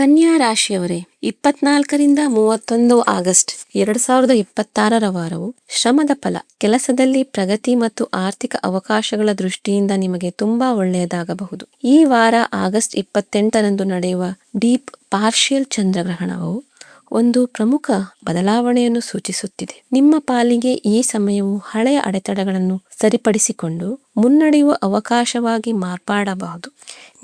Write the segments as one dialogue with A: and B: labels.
A: ಕನ್ಯಾ ರಾಶಿಯವರೇ, 24ರಿಂದ 31 August 2026 ವಾರವು ಶ್ರಮದ ಫಲ, ಕೆಲಸದಲ್ಲಿ ಪ್ರಗತಿ ಮತ್ತು ಆರ್ಥಿಕ ಅವಕಾಶಗಳ ದೃಷ್ಟಿಯಿಂದ ನಿಮಗೆ ತುಂಬಾ ಒಳ್ಳೆಯದಾಗಬಹುದು. ಈ ವಾರ ಆಗಸ್ಟ್ 28ರಂದು ನಡೆಯುವ ಡೀಪ್ ಪಾರ್ಷಿಯಲ್ ಚಂದ್ರಗ್ರಹಣವು ಒಂದು ಪ್ರಮುಖ ಬದಲಾವಣೆಯನ್ನು ಸೂಚಿಸುತ್ತಿದೆ. ನಿಮ್ಮ ಪಾಲಿಗೆ ಈ ಸಮಯವು ಹಳೆಯ ಅಡೆತಡೆಗಳನ್ನು ಸರಿಪಡಿಸಿಕೊಂಡು ಮುನ್ನಡೆಯುವ ಅವಕಾಶವಾಗಿ ಮಾರ್ಪಾಡಬಹುದು.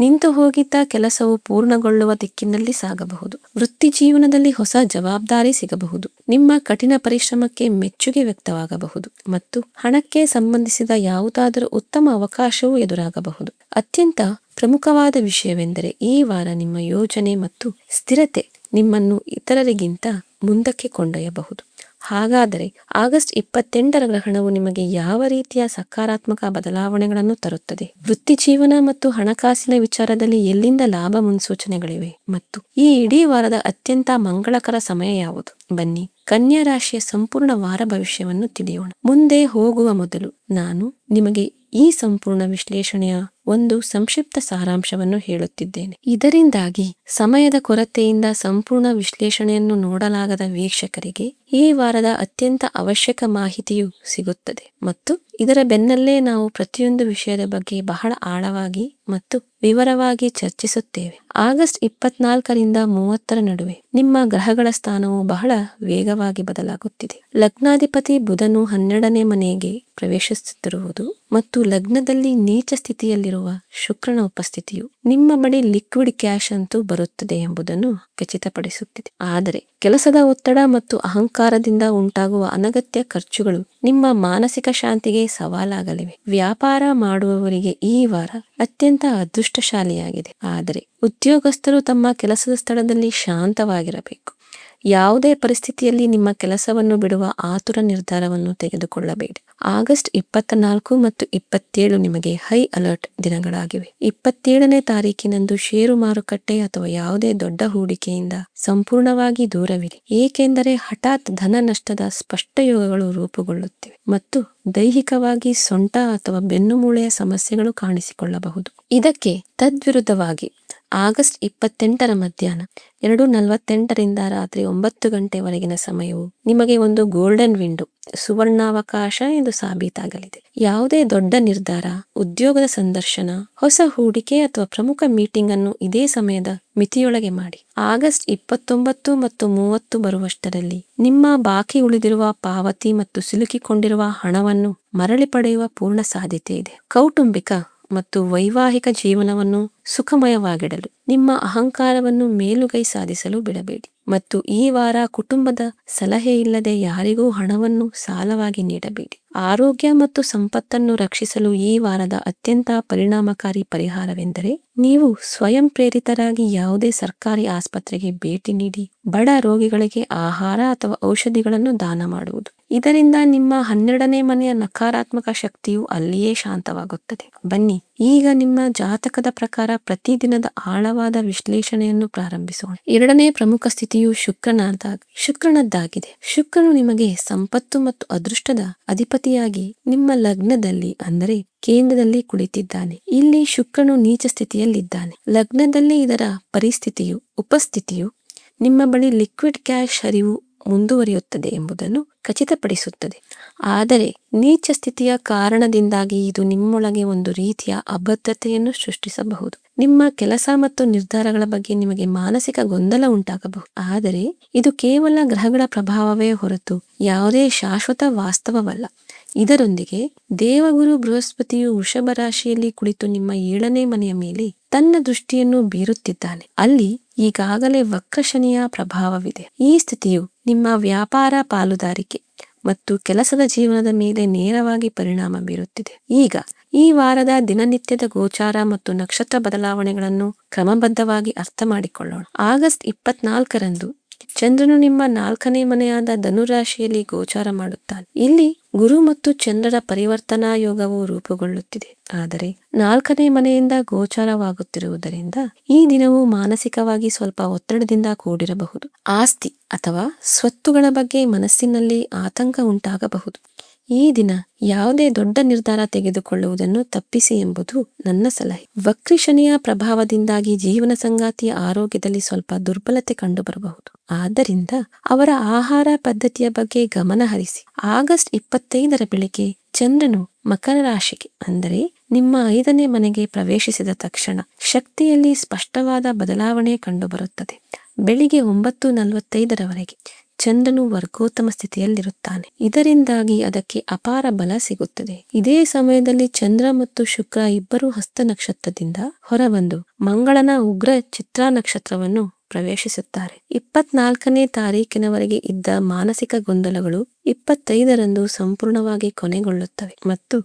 A: ನಿಂತು ಹೋಗಿದ್ದ ಕೆಲಸವು ಪೂರ್ಣಗೊಳ್ಳುವ ದಿಕ್ಕಿನಲ್ಲಿ ಸಾಗಬಹುದು. ವೃತ್ತಿ ಜೀವನದಲ್ಲಿ ಹೊಸ ಜವಾಬ್ದಾರಿ ಸಿಗಬಹುದು. ನಿಮ್ಮ ಕಠಿಣ ಪರಿಶ್ರಮಕ್ಕೆ ಮೆಚ್ಚುಗೆ ವ್ಯಕ್ತವಾಗಬಹುದು ಮತ್ತು ಹಣಕ್ಕೆ ಸಂಬಂಧಿಸಿದ ಯಾವುದಾದರೂ ಉತ್ತಮ ಅವಕಾಶವೂ ಎದುರಾಗಬಹುದು. ಅತ್ಯಂತ ಪ್ರಮುಖವಾದ ವಿಷಯವೆಂದರೆ ಈ ವಾರ ನಿಮ್ಮ ಯೋಜನೆ ಮತ್ತು ಸ್ಥಿರತೆ ನಿಮ್ಮನ್ನು ಇತರರಿಗಿಂತ ಮುಂದಕ್ಕೆ ಕೊಂಡೊಯ್ಯಬಹುದು. ಹಾಗಾದರೆ ಆಗಸ್ಟ್ 28ರ ಗ್ರಹಣವು ನಿಮಗೆ ಯಾವ ರೀತಿಯ ಸಕಾರಾತ್ಮಕ ಬದಲಾವಣೆಗಳನ್ನು ತರುತ್ತದೆ? ವೃತ್ತಿ ಜೀವನ ಮತ್ತು ಹಣಕಾಸಿನ ವಿಚಾರದಲ್ಲಿ ಎಲ್ಲಿಂದ ಲಾಭ ಮುನ್ಸೂಚನೆಗಳಿವೆ ಮತ್ತು ಈ ಇಡೀ ವಾರದ ಅತ್ಯಂತ ಮಂಗಳಕರ ಸಮಯ ಯಾವುದು? ಬನ್ನಿ, ಕನ್ಯಾ ರಾಶಿಯ ಸಂಪೂರ್ಣ ವಾರ ಭವಿಷ್ಯವನ್ನು ತಿಳಿಯೋಣ. ಮುಂದೆ ಹೋಗುವ ಮೊದಲು ನಾನು ನಿಮಗೆ ಈ ಸಂಪೂರ್ಣ ವಿಶ್ಲೇಷಣೆಯ ಒಂದು ಸಂಕ್ಷಿಪ್ತ ಸಾರಾಂಶವನ್ನು ಹೇಳುತ್ತಿದ್ದೇನೆ. ಇದರಿಂದಾಗಿ ಸಮಯದ ಕೊರತೆಯಿಂದ ಸಂಪೂರ್ಣ ವಿಶ್ಲೇಷಣೆಯನ್ನು ನೋಡಲಾಗದ ವೀಕ್ಷಕರಿಗೆ ಈ ವಾರದ ಅತ್ಯಂತ ಅವಶ್ಯಕ ಮಾಹಿತಿಯು ಸಿಗುತ್ತದೆ ಮತ್ತು ಇದರ ಬೆನ್ನಲ್ಲೇ ನಾವು ಪ್ರತಿಯೊಂದು ವಿಷಯದ ಬಗ್ಗೆ ಬಹಳ ಆಳವಾಗಿ ಮತ್ತು ವಿವರವಾಗಿ ಚರ್ಚಿಸುತ್ತೇವೆ. ಆಗಸ್ಟ್ 24ರಿಂದ 30ರ ನಡುವೆ ನಿಮ್ಮ ಗ್ರಹಗಳ ಸ್ಥಾನವು ಬಹಳ ವೇಗವಾಗಿ ಬದಲಾಗುತ್ತಿದೆ. ಲಗ್ನಾಧಿಪತಿ ಬುಧನು 12ನೇ ಮನೆಗೆ ಪ್ರವೇಶಿಸುತ್ತಿರುವುದು ಮತ್ತು ಲಗ್ನದಲ್ಲಿ ನೀಚ ಸ್ಥಿತಿಯಲ್ಲಿರುವ ಶುಕ್ರನ ಉಪಸ್ಥಿತಿಯು ನಿಮ್ಮ ಬಳಿ ಲಿಕ್ವಿಡ್ ಕ್ಯಾಶ್ ಅಂತೂ ಬರುತ್ತದೆ ಎಂಬುದನ್ನು ಖಚಿತಪಡಿಸುತ್ತಿದೆ. ಆದರೆ ಕೆಲಸದ ಒತ್ತಡ ಮತ್ತು ಅಹಂಕಾರದಿಂದ ಉಂಟಾಗುವ ಅನಗತ್ಯ ಖರ್ಚುಗಳು ನಿಮ್ಮ ಮಾನಸಿಕ ಶಾಂತಿಗೆ ಸವಾಲಾಗಲಿವೆ. ವ್ಯಾಪಾರ ಮಾಡುವವರಿಗೆ ಈ ವಾರ ಅತ್ಯಂತ ಅದೃಷ್ಟಶಾಲಿಯಾಗಿದೆ. ಆದರೆ ಉದ್ಯೋಗಸ್ಥರು ತಮ್ಮ ಕೆಲಸದ ಸ್ಥಳದಲ್ಲಿ ಶಾಂತವಾಗಿರಬೇಕು. ಯಾವುದೇ ಪರಿಸ್ಥಿತಿಯಲ್ಲಿ ನಿಮ್ಮ ಕೆಲಸವನ್ನು ಬಿಡುವ ಆತುರ ನಿರ್ಧಾರವನ್ನು ತೆಗೆದುಕೊಳ್ಳಬೇಡಿ. ಆಗಸ್ಟ್ 24 ಮತ್ತು 27 ನಿಮಗೆ ಹೈ ಅಲರ್ಟ್ ದಿನಗಳಾಗಿವೆ. 27ನೇ ತಾರೀಕಿನಂದು ಷೇರು ಮಾರುಕಟ್ಟೆ ಅಥವಾ ಯಾವುದೇ ದೊಡ್ಡ ಹೂಡಿಕೆಯಿಂದ ಸಂಪೂರ್ಣವಾಗಿ ದೂರವಿರಿ, ಏಕೆಂದರೆ ಹಠಾತ್ ಧನ ನಷ್ಟದ ಸ್ಪಷ್ಟ ಯೋಗಗಳು ರೂಪುಗೊಳ್ಳುತ್ತಿವೆ ಮತ್ತು ದೈಹಿಕವಾಗಿ ಸೊಂಟ ಅಥವಾ ಬೆನ್ನುಮೂಳೆಯ ಸಮಸ್ಯೆಗಳು ಕಾಣಿಸಿಕೊಳ್ಳಬಹುದು. ಇದಕ್ಕೆ ತದ್ವಿರುದ್ಧವಾಗಿ ಆಗಸ್ಟ್ 28ರ ಮಧ್ಯಾಹ್ನ 2:48ರಿಂದ ರಾತ್ರಿ 9 ಗಂಟೆವರೆಗಿನ ಸಮಯವು ನಿಮಗೆ ಒಂದು ಗೋಲ್ಡನ್ ವಿಂಡೋ, ಸುವರ್ಣಾವಕಾಶ ಎಂದು ಸಾಬೀತಾಗಲಿದೆ. ಯಾವುದೇ ದೊಡ್ಡ ನಿರ್ಧಾರ, ಉದ್ಯೋಗದ ಸಂದರ್ಶನ, ಹೊಸ ಹೂಡಿಕೆ ಅಥವಾ ಪ್ರಮುಖ ಮೀಟಿಂಗ್ ಅನ್ನು ಇದೇ ಸಮಯದ ಮಿತಿಯೊಳಗೆ ಮಾಡಿ. ಆಗಸ್ಟ್ 29 ಮತ್ತು 30 ಬರುವಷ್ಟರಲ್ಲಿ ನಿಮ್ಮ ಬಾಕಿ ಉಳಿದಿರುವ ಪಾವತಿ ಮತ್ತು ಸಿಲುಕಿಕೊಂಡಿರುವ ಹಣವನ್ನು ಮರಳಿ ಪಡೆಯುವ ಪೂರ್ಣ ಸಾಧ್ಯತೆ ಇದೆ. ಕೌಟುಂಬಿಕ ಮತ್ತು ವೈವಾಹಿಕ ಜೀವನವನ್ನು ಸುಖಮಯವಾಗಿಡಲು ನಿಮ್ಮ ಅಹಂಕಾರವನ್ನು ಮೇಲುಗೈ ಸಾಧಿಸಲು ಬಿಡಬೇಡಿ ಮತ್ತು ಈ ವಾರ ಕುಟುಂಬದ ಸಲಹೆ ಇಲ್ಲದೆ ಯಾರಿಗೂ ಹಣವನ್ನು ಸಾಲವಾಗಿ ನೀಡಬೇಡಿ. ಆರೋಗ್ಯ ಮತ್ತು ಸಂಪತ್ತನ್ನು ರಕ್ಷಿಸಲು ಈ ವಾರದ ಅತ್ಯಂತ ಪರಿಣಾಮಕಾರಿ ಪರಿಹಾರವೆಂದರೆ ನೀವು ಸ್ವಯಂ ಪ್ರೇರಿತರಾಗಿ ಯಾವುದೇ ಸರ್ಕಾರಿ ಆಸ್ಪತ್ರೆಗೆ ಭೇಟಿ ನೀಡಿ ಬಡ ರೋಗಿಗಳಿಗೆ ಆಹಾರ ಅಥವಾ ಔಷಧಿಗಳನ್ನು ದಾನ ಮಾಡುವುದು. ಇದರಿಂದ ನಿಮ್ಮ 12ನೇ ಮನೆಯ ನಕಾರಾತ್ಮಕ ಶಕ್ತಿಯು ಅಲ್ಲಿಯೇ ಶಾಂತವಾಗುತ್ತದೆ. ಬನ್ನಿ ಈಗ ನಿಮ್ಮ ಜಾತಕದ ಪ್ರಕಾರ ಪ್ರತಿದಿನದ ಆಳವಾದ ವಿಶ್ಲೇಷಣೆಯನ್ನು ಪ್ರಾರಂಭಿಸೋಣ. 2ನೇ ಪ್ರಮುಖ ಸ್ಥಿತಿಯು ಶುಕ್ರನದ್ದಾಗಿದೆ. ಶುಕ್ರನು ನಿಮಗೆ ಸಂಪತ್ತು ಮತ್ತು ಅದೃಷ್ಟದ ಅಧಿಪತಿಯಾಗಿ ನಿಮ್ಮ ಲಗ್ನದಲ್ಲಿ ಅಂದರೆ ಕೇಂದ್ರದಲ್ಲಿ ಕುಳಿತಿದ್ದಾನೆ. ಇಲ್ಲಿ ಶುಕ್ರನು ನೀಚ ಸ್ಥಿತಿಯಲ್ಲಿದ್ದಾನೆ. ಲಗ್ನದಲ್ಲಿ ಇದರ ಉಪಸ್ಥಿತಿಯು ನಿಮ್ಮ ಬಳಿ ಲಿಕ್ವಿಡ್ ಕ್ಯಾಶ್ ಹರಿವು ಮುಂದುವರಿಯುತ್ತದೆ ಎಂಬುದನ್ನು ಖಚಿತಪಡಿಸುತ್ತದೆ. ಆದರೆ ನೀಚ ಸ್ಥಿತಿಯ ಕಾರಣದಿಂದಾಗಿ ಇದು ನಿಮ್ಮೊಳಗೆ ಒಂದು ರೀತಿಯ ಅಭದ್ರತೆಯನ್ನು ಸೃಷ್ಟಿಸಬಹುದು. ನಿಮ್ಮ ಕೆಲಸ ಮತ್ತು ನಿರ್ಧಾರಗಳ ಬಗ್ಗೆ ನಿಮಗೆ ಮಾನಸಿಕ ಗೊಂದಲ ಉಂಟಾಗಬಹುದು. ಆದರೆ ಇದು ಕೇವಲ ಗ್ರಹಗಳ ಪ್ರಭಾವವೇ ಹೊರತು ಯಾವುದೇ ಶಾಶ್ವತ ವಾಸ್ತವವಲ್ಲ. ಇದರೊಂದಿಗೆ ದೇವಗುರು ಬೃಹಸ್ಪತಿಯು ವೃಷಭ ರಾಶಿಯಲ್ಲಿ ಕುಳಿತು ನಿಮ್ಮ 7ನೇ ಮನೆಯ ಮೇಲೆ ತನ್ನ ದೃಷ್ಟಿಯನ್ನು ಬೀರುತ್ತಿದ್ದಾನೆ. ಅಲ್ಲಿ ಈಗಾಗಲೇ ವಕ್ರಶನಿಯ ಪ್ರಭಾವವಿದೆ. ಈ ಸ್ಥಿತಿಯು ನಿಮ್ಮ ವ್ಯಾಪಾರ, ಪಾಲುದಾರಿಕೆ ಮತ್ತು ಕೆಲಸದ ಜೀವನದ ಮೇಲೆ ನೇರವಾಗಿ ಪರಿಣಾಮ ಬೀರುತ್ತಿದೆ. ಈಗ ಈ ವಾರದ ದಿನನಿತ್ಯದ ಗೋಚಾರ ಮತ್ತು ನಕ್ಷತ್ರ ಬದಲಾವಣೆಗಳನ್ನು ಕ್ರಮಬದ್ಧವಾಗಿ ಅರ್ಥ ಮಾಡಿಕೊಳ್ಳೋಣ. ಆಗಸ್ಟ್ 24ರಂದು ಚಂದ್ರನು ನಿಮ್ಮ 4ನೇ ಮನೆಯಾದ ಧನುರಾಶಿಯಲ್ಲಿ ಗೋಚಾರ ಮಾಡುತ್ತಾನೆ. ಇಲ್ಲಿ ಗುರು ಮತ್ತು ಚಂದ್ರರ ಪರಿವರ್ತನಾ ಯೋಗವು ರೂಪುಗೊಳ್ಳುತ್ತಿದೆ. ಆದರೆ 4ನೇ ಮನೆಯಿಂದ ಗೋಚಾರವಾಗುತ್ತಿರುವುದರಿಂದ ಈ ದಿನವು ಮಾನಸಿಕವಾಗಿ ಸ್ವಲ್ಪ ಒತ್ತಡದಿಂದ ಕೂಡಿರಬಹುದು. ಆಸ್ತಿ ಅಥವಾ ಸ್ವತ್ತುಗಳ ಬಗ್ಗೆ ಮನಸ್ಸಿನಲ್ಲಿ ಆತಂಕ ಉಂಟಾಗಬಹುದು. ಈ ದಿನ ಯಾವುದೇ ದೊಡ್ಡ ನಿರ್ಧಾರ ತೆಗೆದುಕೊಳ್ಳುವುದನ್ನು ತಪ್ಪಿಸಿ ಎಂಬುದು ನನ್ನ ಸಲಹೆ. ವಕ್ರಿ ಶನಿಯ ಪ್ರಭಾವದಿಂದಾಗಿ ಜೀವನ ಸಂಗಾತಿಯ ಆರೋಗ್ಯದಲ್ಲಿ ಸ್ವಲ್ಪ ದುರ್ಬಲತೆ ಕಂಡುಬರಬಹುದು. ಆದ್ದರಿಂದ ಅವರ ಆಹಾರ ಪದ್ಧತಿಯ ಬಗ್ಗೆ ಗಮನ ಹರಿಸಿ. ಆಗಸ್ಟ್ 25ರ ಬೆಳಿಗ್ಗೆ ಚಂದ್ರನು ಮಕರ ರಾಶಿಗೆ ಅಂದರೆ ನಿಮ್ಮ 5ನೇ ಮನೆಗೆ ಪ್ರವೇಶಿಸಿದ ತಕ್ಷಣ ಶಕ್ತಿಯಲ್ಲಿ ಸ್ಪಷ್ಟವಾದ ಬದಲಾವಣೆ ಕಂಡುಬರುತ್ತದೆ. ಬೆಳಿಗ್ಗೆ 9:45ರವರೆಗೆ ಚಂದ್ರನು ವರ್ಗೋತ್ತಮ ಸ್ಥಿತಿಯಲ್ಲಿರುತ್ತಾನೆ. ಇದರಿಂದಾಗಿ ಅದಕ್ಕೆ ಅಪಾರ ಬಲ ಸಿಗುತ್ತದೆ. ಇದೇ ಸಮಯದಲ್ಲಿ ಚಂದ್ರ ಮತ್ತು ಶುಕ್ರ ಇಬ್ಬರು ಹಸ್ತ ನಕ್ಷತ್ರದಿಂದ ಹೊರಬಂದು ಮಂಗಳನ ಉಗ್ರ ಚಿತ್ರಾ ನಕ್ಷತ್ರವನ್ನು ಪ್ರವೇಶಿಸುತ್ತಾರೆ. 24ನೇ ತಾರೀಕಿನವರೆಗೆ ಇದ್ದ ಮಾನಸಿಕ ಗೊಂದಲಗಳು 25ರಂದು ಸಂಪೂರ್ಣವಾಗಿ ಕೊನೆಗೊಳ್ಳುತ್ತವೆ ಮತ್ತು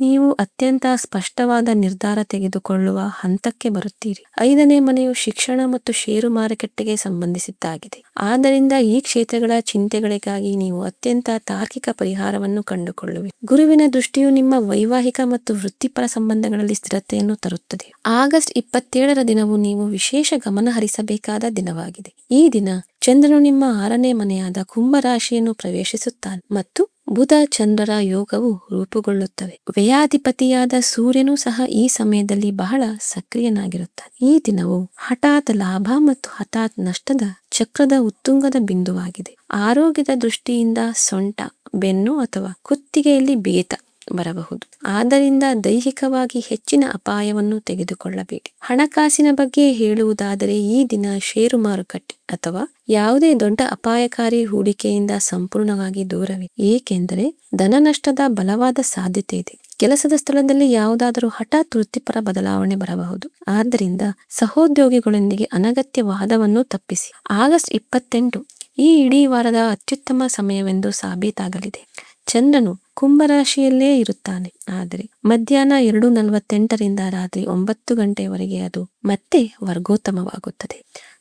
A: ನೀವು ಅತ್ಯಂತ ಸ್ಪಷ್ಟವಾದ ನಿರ್ಧಾರ ತೆಗೆದುಕೊಳ್ಳುವ ಹಂತಕ್ಕೆ ಬರುತ್ತೀರಿ. 5ನೇ ಮನೆಯು ಶಿಕ್ಷಣ ಮತ್ತು ಷೇರು ಮಾರುಕಟ್ಟೆಗೆ ಸಂಬಂಧಿಸಿದ್ದಾಗಿದೆ. ಆದ್ದರಿಂದ ಈ ಕ್ಷೇತ್ರಗಳ ಚಿಂತೆಗಳಿಗಾಗಿ ನೀವು ಅತ್ಯಂತ ತಾರ್ಕಿಕ ಪರಿಹಾರವನ್ನು ಕಂಡುಕೊಳ್ಳುವಿರಿ. ಗುರುವಿನ ದೃಷ್ಟಿಯು ನಿಮ್ಮ ವೈವಾಹಿಕ ಮತ್ತು ವೃತ್ತಿಪರ ಸಂಬಂಧಗಳಲ್ಲಿ ಸ್ಥಿರತೆಯನ್ನು ತರುತ್ತದೆ. ಆಗಸ್ಟ್ 27ರ ದಿನವು ನೀವು ವಿಶೇಷ ಗಮನ ಹರಿಸಬೇಕಾದ ದಿನವಾಗಿದೆ. ಈ ದಿನ ಚಂದ್ರನು ನಿಮ್ಮ 6ನೇ ಮನೆಯಾದ ಕುಂಭ ರಾಶಿಯನ್ನು ಪ್ರವೇಶಿಸುತ್ತಾನೆ ಮತ್ತು ಬುಧ ಚಂದ್ರರ ಯೋಗವು ರೂಪುಗೊಳ್ಳುತ್ತವೆ. ವ್ಯಯಾಧಿಪತಿಯಾದ ಸೂರ್ಯನು ಸಹ ಈ ಸಮಯದಲ್ಲಿ ಬಹಳ ಸಕ್ರಿಯನಾಗಿರುತ್ತಾನೆ. ಈ ದಿನವು ಹಠಾತ್ ಲಾಭ ಮತ್ತು ಹಠಾತ್ ನಷ್ಟದ ಚಕ್ರದ ಉತ್ತುಂಗದ ಬಿಂದುವಾಗಿದೆ. ಆರೋಗ್ಯದ ದೃಷ್ಟಿಯಿಂದ ಸೊಂಟ, ಬೆನ್ನು ಅಥವಾ ಕುತ್ತಿಗೆಯಲ್ಲಿ ಬೇತ ಬರಬಹುದು. ಆದ್ದರಿಂದ ದೈಹಿಕವಾಗಿ ಹೆಚ್ಚಿನ ಅಪಾಯವನ್ನು ತೆಗೆದುಕೊಳ್ಳಬೇಡಿ. ಹಣಕಾಸಿನ ಬಗ್ಗೆ ಹೇಳುವುದಾದರೆ ಈ ದಿನ ಷೇರು ಮಾರುಕಟ್ಟೆ ಅಥವಾ ಯಾವುದೇ ದೊಡ್ಡ ಅಪಾಯಕಾರಿ ಹೂಡಿಕೆಯಿಂದ ಸಂಪೂರ್ಣವಾಗಿ ದೂರವಿದೆ. ಏಕೆಂದರೆ ಧನ ನಷ್ಟದ ಬಲವಾದ ಸಾಧ್ಯತೆ ಇದೆ. ಕೆಲಸದ ಸ್ಥಳದಲ್ಲಿ ಯಾವುದಾದರೂ ಹಠಾತ್ ವೃತ್ತಿಪರ ಬದಲಾವಣೆ ಬರಬಹುದು. ಆದ್ದರಿಂದ ಸಹೋದ್ಯೋಗಿಗಳೊಂದಿಗೆ ಅನಗತ್ಯ ವಾದವನ್ನು ತಪ್ಪಿಸಿ. ಆಗಸ್ಟ್ 28 ಈ ಇಡೀ ವಾರದ ಅತ್ಯುತ್ತಮ ಸಮಯವೆಂದು ಸಾಬೀತಾಗಲಿದೆ. ಚಂದ್ರನು ಕುಂಭರಾಶಿಯಲ್ಲೇ ಇರುತ್ತಾನೆ, ಆದರೆ ಮಧ್ಯಾಹ್ನ 2:48ರಿಂದ ರಾತ್ರಿ 9 ಗಂಟೆಯವರೆಗೆ ಅದು ಮತ್ತೆ ವರ್ಗೋತ್ತಮವಾಗುತ್ತದೆ.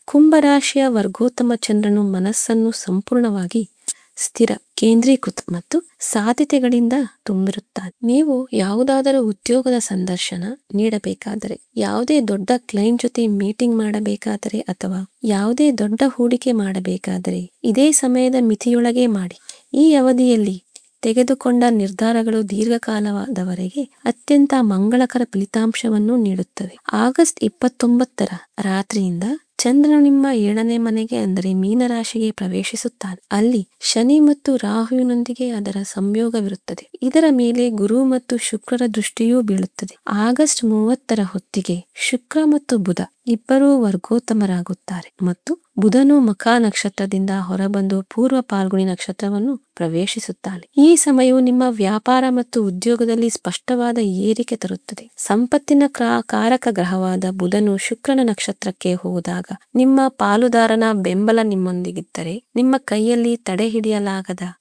A: ಕುಂಭರಾಶಿಯ ವರ್ಗೋತ್ತಮ ಚಂದ್ರನು ಮನಸ್ಸನ್ನು ಸಂಪೂರ್ಣವಾಗಿ ಸ್ಥಿರ, ಕೇಂದ್ರೀಕೃತ ಮತ್ತು ಸಾಧ್ಯತೆಗಳಿಂದ ತುಂಬಿರುತ್ತಾನೆ. ನೀವು ಯಾವುದಾದರೂ ಉದ್ಯೋಗದ ಸಂದರ್ಶನ ನೀಡಬೇಕಾದರೆ, ಯಾವುದೇ ದೊಡ್ಡ ಕ್ಲೈಂಟ್ ಜೊತೆ ಮೀಟಿಂಗ್ ಮಾಡಬೇಕಾದರೆ ಅಥವಾ ಯಾವುದೇ ದೊಡ್ಡ ಹೂಡಿಕೆ ಮಾಡಬೇಕಾದರೆ ಇದೇ ಸಮಯದ ಮಿತಿಯೊಳಗೆ ಮಾಡಿ. ಈ ಅವಧಿಯಲ್ಲಿ ತೆಗೆದುಕೊಂಡ ನಿರ್ಧಾರಗಳು ದೀರ್ಘಕಾಲದವರೆಗೆ ಅತ್ಯಂತ ಮಂಗಳಕರ ಫಲಿತಾಂಶವನ್ನು ನೀಡುತ್ತವೆ. ಆಗಸ್ಟ್ 29ರ ರಾತ್ರಿಯಿಂದ ಚಂದ್ರನು ನಿಮ್ಮ 7ನೇ ಮನೆಗೆ ಅಂದರೆ ಮೀನರಾಶಿಗೆ ಪ್ರವೇಶಿಸುತ್ತಾನೆ. ಅಲ್ಲಿ ಶನಿ ಮತ್ತು ರಾಹುವಿನೊಂದಿಗೆ ಅದರ ಸಂಯೋಗವಿರುತ್ತದೆ. ಇದರ ಮೇಲೆ ಗುರು ಮತ್ತು ಶುಕ್ರರ ದೃಷ್ಟಿಯೂ ಬೀಳುತ್ತದೆ. ಆಗಸ್ಟ್ 30ರ ಹೊತ್ತಿಗೆ ಶುಕ್ರ ಮತ್ತು ಬುಧ ಇಬ್ಬರೂ ವರ್ಗೋತ್ತಮರಾಗುತ್ತಾರೆ ಮತ್ತು ಬುಧನು ಮಖ ನಕ್ಷತ್ರದಿಂದ ಹೊರಬಂದು ಪೂರ್ವ ಪಾಲ್ಗುಣಿ ನಕ್ಷತ್ರವನ್ನು ಪ್ರವೇಶಿಸುತ್ತಾನೆ. ಈ ಸಮಯವು ನಿಮ್ಮ ವ್ಯಾಪಾರ ಮತ್ತು ಉದ್ಯೋಗದಲ್ಲಿ ಸ್ಪಷ್ಟವಾದ ಏರಿಕೆ ತರುತ್ತದೆ. ಸಂಪತ್ತಿನ ಕಾರಕ ಗ್ರಹವಾದ ಬುಧನು ಶುಕ್ರನ ನಕ್ಷತ್ರಕ್ಕೆ ಹೋದಾಗ ನಿಮ್ಮ ಪಾಲುದಾರನ ಬೆಂಬಲ ನಿಮ್ಮೊಂದಿಗಿದ್ದರೆ ನಿಮ್ಮ ಕೈಯಲ್ಲಿ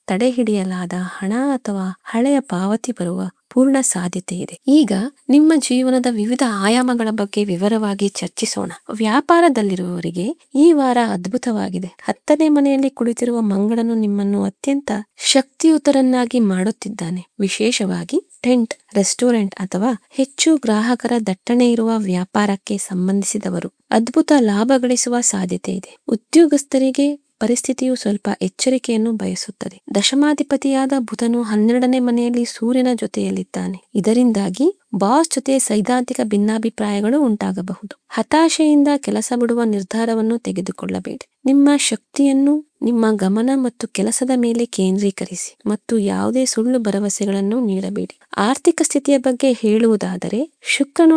A: ತಡೆಹಿಡಿಯಲಾದ ಹಣ ಅಥವಾ ಹಳೆಯ ಪಾವತಿ ಬರುವ ಪೂರ್ಣ ಸಾಧ್ಯತೆ ಇದೆ. ಈಗ ನಿಮ್ಮ ಜೀವನದ ವಿವಿಧ ಆಯಾಮಗಳ ಬಗ್ಗೆ ವಿವರವಾಗಿ ಚರ್ಚಿಸೋಣ. ವ್ಯಾಪಾರದಲ್ಲಿರುವವರಿಗೆ ಈ ವಾರ ಅದ್ಭುತವಾಗಿದೆ. 10ನೇ ಮನೆಯಲ್ಲಿ ಕುಳಿತಿರುವ ಮಂಗಳನು ನಿಮ್ಮನ್ನು ಅತ್ಯಂತ ಶಕ್ತಿಯುತರನ್ನಾಗಿ ಮಾಡುತ್ತಿದ್ದಾನೆ. ವಿಶೇಷವಾಗಿ ಟೆಂಟ್, ರೆಸ್ಟೋರೆಂಟ್ ಅಥವಾ ಹೆಚ್ಚು ಗ್ರಾಹಕರ ದಟ್ಟಣೆ ಇರುವ ವ್ಯಾಪಾರಕ್ಕೆ ಸಂಬಂಧಿಸಿದವರು ಅದ್ಭುತ ಲಾಭ ಗಳಿಸುವ ಸಾಧ್ಯತೆ ಇದೆ. ಉದ್ಯೋಗಸ್ಥರಿಗೆ ಪರಿಸ್ಥಿತಿಯು ಸ್ವಲ್ಪ ಎಚ್ಚರಿಕೆಯನ್ನು ಬಯಸುತ್ತದೆ. ದಶಮಾಧಿಪತಿಯಾದ ಬುಧನು 12ನೇ ಮನೆಯಲ್ಲಿ ಸೂರ್ಯನ ಜೊತೆಯಲ್ಲಿದ್ದಾನೆ. ಇದರಿಂದಾಗಿ ಬಾಸ್ ಜೊತೆ ಸೈದ್ಧಾಂತಿಕ ಭಿನ್ನಾಭಿಪ್ರಾಯಗಳು ಉಂಟಾಗಬಹುದು. ಹತಾಶೆಯಿಂದ ಕೆಲಸ ಬಿಡುವ ನಿರ್ಧಾರವನ್ನು ತೆಗೆದುಕೊಳ್ಳಬೇಡಿ. ನಿಮ್ಮ ಶಕ್ತಿಯನ್ನು ನಿಮ್ಮ ಗಮನ ಮತ್ತು ಕೆಲಸದ ಮೇಲೆ ಕೇಂದ್ರೀಕರಿಸಿ ಮತ್ತು ಯಾವುದೇ ಸುಳ್ಳು ಭರವಸೆಗಳನ್ನು ನೀಡಬೇಡಿ. ಆರ್ಥಿಕ ಸ್ಥಿತಿಯ ಬಗ್ಗೆ ಹೇಳುವುದಾದರೆ ಶುಕ್ರನು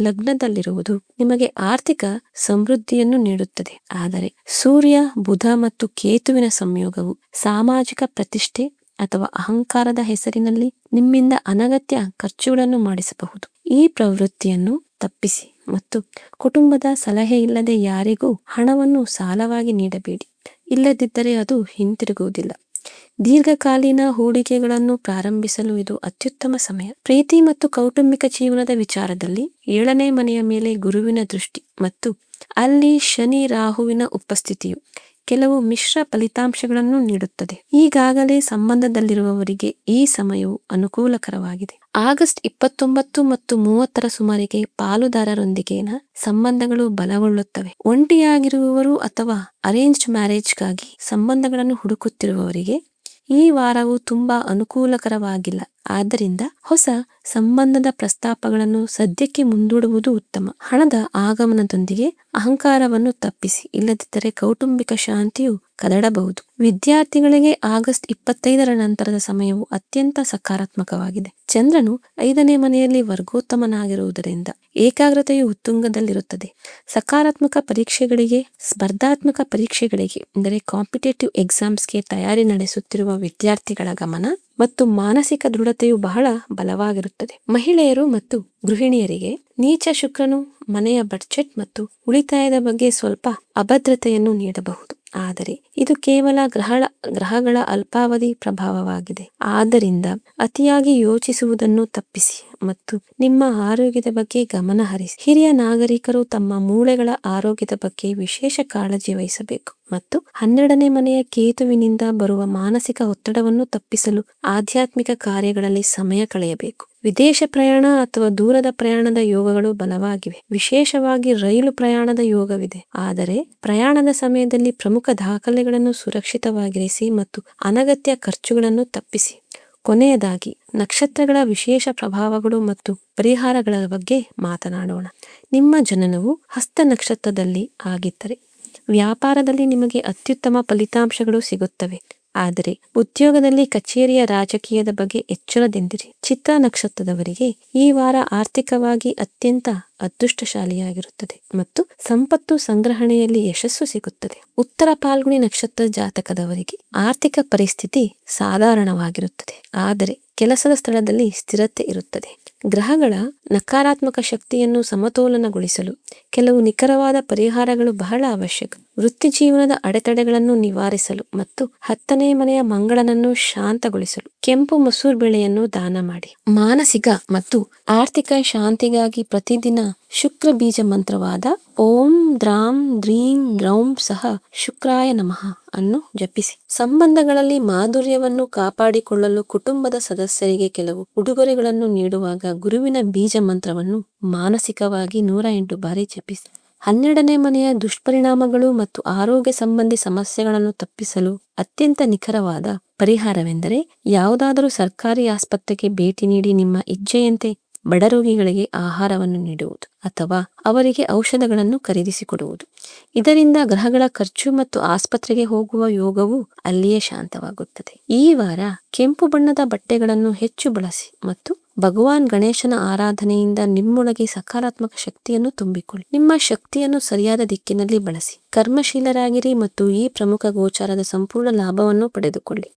A: ಲಗ್ನದಲ್ಲಿರುವುದು ನಿಮಗೆ ಆರ್ಥಿಕ ಸಮೃದ್ಧಿಯನ್ನು ನೀಡುತ್ತದೆ. ಆದರೆ ಸೂರ್ಯ, ಬುಧ ಮತ್ತು ಕೇತುವಿನ ಸಂಯೋಗವು ಸಾಮಾಜಿಕ ಪ್ರತಿಷ್ಠೆ ಅಥವಾ ಅಹಂಕಾರದ ಹೆಸರಿನಲ್ಲಿ ನಿಮ್ಮಿಂದ ಅನಗತ್ಯ ಖರ್ಚುಗಳನ್ನು ಮಾಡಿಸಬಹುದು. ಈ ಪ್ರವೃತ್ತಿಯನ್ನು ತಪ್ಪಿಸಿ ಮತ್ತು ಕುಟುಂಬದ ಸಲಹೆ ಇಲ್ಲದೆ ಯಾರಿಗೂ ಹಣವನ್ನು ಸಾಲವಾಗಿ ನೀಡಬೇಡಿ. ಇಲ್ಲದಿದ್ದರೆ ಅದು ಹಿಂತಿರುಗುವುದಿಲ್ಲ. ದೀರ್ಘಕಾಲೀನ ಹೂಡಿಕೆಗಳನ್ನು ಪ್ರಾರಂಭಿಸಲು ಇದು ಅತ್ಯುತ್ತಮ ಸಮಯ. ಪ್ರೀತಿ ಮತ್ತು ಕೌಟುಂಬಿಕ ಜೀವನದ ವಿಚಾರದಲ್ಲಿ 7ನೇ ಮನೆಯ ಮೇಲೆ ಗುರುವಿನ ದೃಷ್ಟಿ ಮತ್ತು ಅಲ್ಲಿ ಶನಿ ರಾಹುವಿನ ಉಪಸ್ಥಿತಿಯು ಕೆಲವು ಮಿಶ್ರ ಫಲಿತಾಂಶಗಳನ್ನು ನೀಡುತ್ತದೆ. ಈಗಾಗಲೇ ಸಂಬಂಧದಲ್ಲಿರುವವರಿಗೆ ಈ ಸಮಯವು ಅನುಕೂಲಕರವಾಗಿದೆ. ಆಗಸ್ಟ್ 29 ಮತ್ತು 30ರ ಸುಮಾರಿಗೆ ಪಾಲುದಾರರೊಂದಿಗಿನ ಸಂಬಂಧಗಳು ಬಲಗೊಳ್ಳುತ್ತವೆ. ಒಂಟಿಯಾಗಿರುವವರು ಅಥವಾ ಅರೇಂಜ್ಡ್ ಮ್ಯಾರೇಜ್ಗಾಗಿ ಸಂಬಂಧಗಳನ್ನು ಹುಡುಕುತ್ತಿರುವವರಿಗೆ ಈ ವಾರವು ತುಂಬಾ ಅನುಕೂಲಕರವಾಗಿಲ್ಲ. ಆದ್ದರಿಂದ ಹೊಸ ಸಂಬಂಧದ ಪ್ರಸ್ತಾಪಗಳನ್ನು ಸದ್ಯಕ್ಕೆ ಮುಂದೂಡುವುದು ಉತ್ತಮ. ಹಣದ ಆಗಮನದೊಂದಿಗೆ ಅಹಂಕಾರವನ್ನು ತಪ್ಪಿಸಿ, ಇಲ್ಲದಿದ್ದರೆ ಕೌಟುಂಬಿಕ ಶಾಂತಿಯು ಕದಡಬಹುದು. ವಿದ್ಯಾರ್ಥಿಗಳಿಗೆ ಆಗಸ್ಟ್ 25ರ ನಂತರದ ಸಮಯವು ಅತ್ಯಂತ ಸಕಾರಾತ್ಮಕವಾಗಿದೆ. ಚಂದ್ರನು 5ನೇ ಮನೆಯಲ್ಲಿ ವರ್ಗೋತ್ತಮನಾಗಿರುವುದರಿಂದ ಏಕಾಗ್ರತೆಯು ಉತ್ತುಂಗದಲ್ಲಿರುತ್ತದೆ. ಸಕಾರಾತ್ಮಕ ಪರೀಕ್ಷೆಗಳಿಗೆ, ಸ್ಪರ್ಧಾತ್ಮಕ ಪರೀಕ್ಷೆಗಳಿಗೆ ಅಂದರೆ ಕಾಂಪಿಟೇಟಿವ್ ಎಕ್ಸಾಮ್ಸ್ಗೆ ತಯಾರಿ ನಡೆಸುತ್ತಿರುವ ವಿದ್ಯಾರ್ಥಿಗಳ ಗಮನ ಮತ್ತು ಮಾನಸಿಕ ದೃಢತೆಯು ಬಹಳ ಬಲವಾಗಿರುತ್ತದೆ. ಮಹಿಳೆಯರು ಮತ್ತು ಗೃಹಿಣಿಯರಿಗೆ ನೀಚ ಶುಕ್ರನು ಮನೆಯ ಬಡ್ಜೆಟ್ ಮತ್ತು ಉಳಿತಾಯದ ಬಗ್ಗೆ ಸ್ವಲ್ಪ ಅಭದ್ರತೆಯನ್ನು ನೀಡಬಹುದು. ಆದರೆ ಇದು ಕೇವಲ ಗ್ರಹಗಳ ಅಲ್ಪಾವಧಿ ಪ್ರಭಾವವಾಗಿದೆ. ಆದ್ದರಿಂದ ಅತಿಯಾಗಿ ಯೋಚಿಸುವುದನ್ನು ತಪ್ಪಿಸಿ ಮತ್ತು ನಿಮ್ಮ ಆರೋಗ್ಯದ ಬಗ್ಗೆ ಗಮನ ಹರಿಸಿ. ಹಿರಿಯ ನಾಗರಿಕರು ತಮ್ಮ ಮೂಳೆಗಳ ಆರೋಗ್ಯದ ಬಗ್ಗೆ ವಿಶೇಷ ಕಾಳಜಿ ವಹಿಸಬೇಕು ಮತ್ತು 12ನೇ ಮನೆಯ ಕೇತುವಿನಿಂದ ಬರುವ ಮಾನಸಿಕ ಒತ್ತಡವನ್ನು ತಪ್ಪಿಸಲು ಆಧ್ಯಾತ್ಮಿಕ ಕಾರ್ಯಗಳಲ್ಲಿ ಸಮಯ ಕಳೆಯಬೇಕು. ವಿದೇಶ ಪ್ರಯಾಣ ಅಥವಾ ದೂರದ ಪ್ರಯಾಣದ ಯೋಗಗಳು ಬಲವಾಗಿವೆ. ವಿಶೇಷವಾಗಿ ರೈಲು ಪ್ರಯಾಣದ ಯೋಗವಿದೆ. ಆದರೆ ಪ್ರಯಾಣದ ಸಮಯದಲ್ಲಿ ಪ್ರಮುಖ ದಾಖಲೆಗಳನ್ನು ಸುರಕ್ಷಿತವಾಗಿರಿಸಿ ಮತ್ತು ಅನಗತ್ಯ ಖರ್ಚುಗಳನ್ನು ತಪ್ಪಿಸಿ. ಕೊನೆಯದಾಗಿ ನಕ್ಷತ್ರಗಳ ವಿಶೇಷ ಪ್ರಭಾವಗಳು ಮತ್ತು ಪರಿಹಾರಗಳ ಬಗ್ಗೆ ಮಾತನಾಡೋಣ. ನಿಮ್ಮ ಜನನವು ಹಸ್ತ ನಕ್ಷತ್ರದಲ್ಲಿ ಆಗಿದ್ದರೆ ವ್ಯಾಪಾರದಲ್ಲಿ ನಿಮಗೆ ಅತ್ಯುತ್ತಮ ಫಲಿತಾಂಶಗಳು ಸಿಗುತ್ತವೆ. ಆದರೆ ಉದ್ಯೋಗದಲ್ಲಿ, ಕಚೇರಿಯ, ರಾಜಕೀಯದ ಬಗ್ಗೆ ಎಚ್ಚರದಿಂದಿರಿ. ಚಿತ್ರ ನಕ್ಷತ್ರದವರಿಗೆ ಈ ವಾರ ಆರ್ಥಿಕವಾಗಿ ಅತ್ಯಂತ ಅದೃಷ್ಟಶಾಲಿಯಾಗಿರುತ್ತದೆ ಮತ್ತು ಸಂಪತ್ತು ಸಂಗ್ರಹಣೆಯಲ್ಲಿ ಯಶಸ್ಸು ಸಿಗುತ್ತದೆ. ಉತ್ತರ ಫಾಲ್ಗುಣಿ ನಕ್ಷತ್ರ ಜಾತಕದವರಿಗೆ ಆರ್ಥಿಕ ಪರಿಸ್ಥಿತಿ ಸಾಧಾರಣವಾಗಿರುತ್ತದೆ, ಆದರೆ ಕೆಲಸದ ಸ್ಥಳದಲ್ಲಿ ಸ್ಥಿರತೆ ಇರುತ್ತದೆ. ಗ್ರಹಗಳ ನಕಾರಾತ್ಮಕ ಶಕ್ತಿಯನ್ನು ಸಮತೋಲನಗೊಳಿಸಲು ಕೆಲವು ನಿಖರವಾದ ಪರಿಹಾರಗಳು ಬಹಳ ಅವಶ್ಯಕ. ವೃತ್ತಿ ಜೀವನದ ಅಡೆತಡೆಗಳನ್ನು ನಿವಾರಿಸಲು ಮತ್ತು 10ನೇ ಮನೆಯ ಮಂಗಳನನ್ನು ಶಾಂತಗೊಳಿಸಲು ಕೆಂಪು ಮಸೂರ್ ಬೆಳೆಯನ್ನು ದಾನ ಮಾಡಿ. ಮಾನಸಿಕ ಮತ್ತು ಆರ್ಥಿಕ ಶಾಂತಿಗಾಗಿ ಪ್ರತಿದಿನ ಶುಕ್ರ ಬೀಜ ಮಂತ್ರವಾದ ಓಂ ದ್ರಾಂ ದ್ರೀಂ ದ್ರೌಂ ಸಹ ಶುಕ್ರಾಯ ನಮಃ ಅನ್ನು ಜಪಿಸಿ. ಸಂಬಂಧಗಳಲ್ಲಿ ಮಾಧುರ್ಯವನ್ನು ಕಾಪಾಡಿಕೊಳ್ಳಲು ಕುಟುಂಬದ ಸದಸ್ಯರಿಗೆ ಕೆಲವು ಉಡುಗೊರೆಗಳನ್ನು ನೀಡುವಾಗ ಗುರುವಿನ ಬೀಜ ಮಂತ್ರವನ್ನು ಮಾನಸಿಕವಾಗಿ 108 ಬಾರಿ ಜಪಿಸಿ. 12ನೇ ಮನೆಯ ದುಷ್ಪರಿಣಾಮಗಳು ಮತ್ತು ಆರೋಗ್ಯ ಸಂಬಂಧಿ ಸಮಸ್ಯೆಗಳನ್ನು ತಪ್ಪಿಸಲು ಅತ್ಯಂತ ನಿಖರವಾದ ಪರಿಹಾರವೆಂದರೆ ಯಾವುದಾದರೂ ಸರ್ಕಾರಿ ಆಸ್ಪತ್ರೆಗೆ ಭೇಟಿ ನೀಡಿ ನಿಮ್ಮ ಇಚ್ಛೆಯಂತೆ ಬಡ ರೋಗಿಗಳಿಗೆ ಆಹಾರವನ್ನು ನೀಡುವುದು ಅಥವಾ ಅವರಿಗೆ ಔಷಧಗಳನ್ನು ಖರೀದಿಸಿಕೊಡುವುದು. ಇದರಿಂದ ಗ್ರಹಗಳ ಖರ್ಚು ಮತ್ತು ಆಸ್ಪತ್ರೆಗೆ ಹೋಗುವ ಯೋಗವು ಅಲ್ಲಿಯೇ ಶಾಂತವಾಗುತ್ತದೆ. ಈ ವಾರ ಕೆಂಪು ಬಣ್ಣದ ಬಟ್ಟೆಗಳನ್ನು ಹೆಚ್ಚು ಬಳಸಿ ಮತ್ತು ಭಗವಾನ್ ಗಣೇಶನ ಆರಾಧನೆಯಿಂದ ನಿಮ್ಮೊಳಗೆ ಸಕಾರಾತ್ಮಕ ಶಕ್ತಿಯನ್ನು ತುಂಬಿಕೊಳ್ಳಿ. ನಿಮ್ಮ ಶಕ್ತಿಯನ್ನು ಸರಿಯಾದ ದಿಕ್ಕಿನಲ್ಲಿ ಬಳಸಿ. ಕರ್ಮಶೀಲರಾಗಿರಿ ಮತ್ತು ಈ ಪ್ರಮುಖ ಗೋಚಾರದ ಸಂಪೂರ್ಣ ಲಾಭವನ್ನು ಪಡೆದುಕೊಳ್ಳಿ.